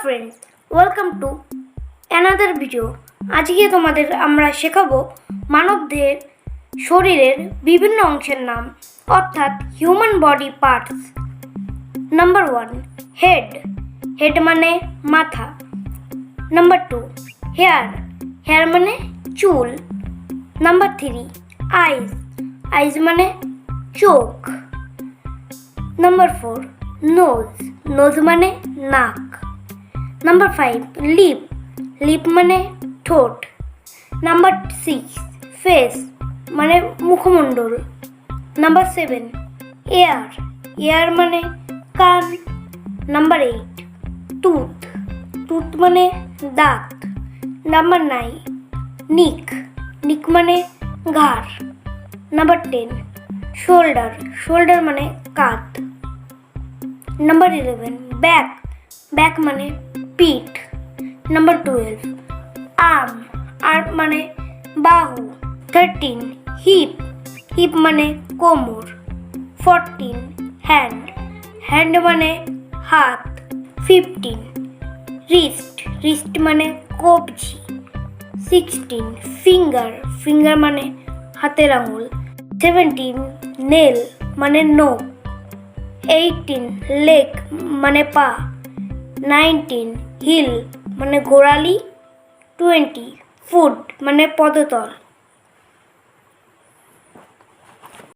friends, welcome to another video. আজকে তোমাদের আমরা শেখাবো মানবদেহের শরীরের বিভিন্ন অংশের নাম অর্থাৎ human body parts. Number 1 head, head মানে মাথা। নাম্বার 2 হেয়ার, হেয়ার মানে চুল। নাম্বার 3 আইজ, আইজ মানে চোখ। নাম্বার 4 নোজ, নোজ মানে নাক। নাম্বার 5 লিপ, লিপ মানে ঠোঁট। নাম্বার 6 ফেস মানে মুখমণ্ডল। নাম্বার 7 এয়ার, এয়ার মানে কান। নাম্বার 8 টুথ, টুথ মানে দাঁত। নাম্বার 9 নিক, নিক মানে ঘাড়। নাম্বার 10 শোল্ডার, শোল্ডার মানে কাঁধ। নাম্বার 11 ব্যাক, ব্যাক মানে পিঠ। নাম্বার 12 আর্ম, আর্ম মানে বাহু। 13 হিপ, হিপ মানে কোমর। 14 হ্যান্ড, হ্যান্ড মানে হাত। 15 রিস্ট, রিস্ট মানে কবজি। 16 ফিঙ্গার, ফিঙ্গার মানে হাতের আঙুল। 17 নেল মানে নখ। 18 লেগ মানে পা। 19 হিল মানে গোড়ালি। 20 ফুট মানে পদতল।